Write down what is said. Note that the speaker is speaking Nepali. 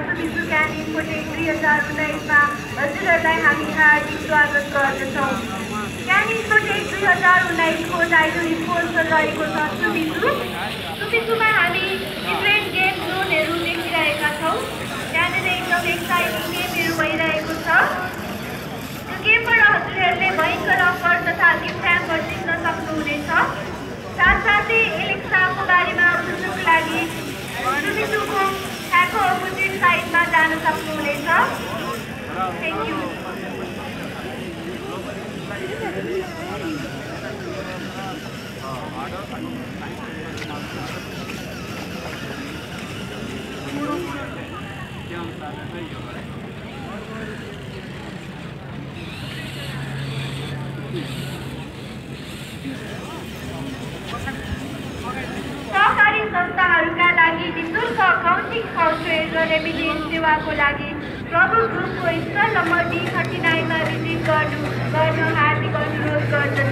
सुबिसु क्यान इन्फोटेक 2019मा हजुरहरूलाई हामी हार्दिक स्वागत गर्दछौँ। क्यान इन्फोटेक 2019को टाइटल स्पोन्सर रहेको छ सुबिसु। सुबिसुमा हामी डिफ्रेन्ट गेम जोनहरू देखिरहेका छौँ। त्यहाँनिर एकदम एक्साइटिङ गेमहरू भइरहेको छ। त्यो गेमबाट हजुरहरूले भयङ्कर अफर तथा गिफ्ट ह्याम्पर जित्न सक्नुहुनेछ। साथसाथै एलेक्साको बारेमा बुझ्नुको लागि सुबिसुको ठ्याक्क अपोजिट साइडमा जान सक्नुहुनेछ। Thank you. सहकारी संस्थाहरूका लागि निःशुल्क अकाउन्टिङ सफ्टवेयर र रेमिटेन्स सेवाको लागि प्रभु ग्रुपको स्टल नम्बर D39 मा भिजिट गर्न हार्दिक अनुरोध गर्दछु।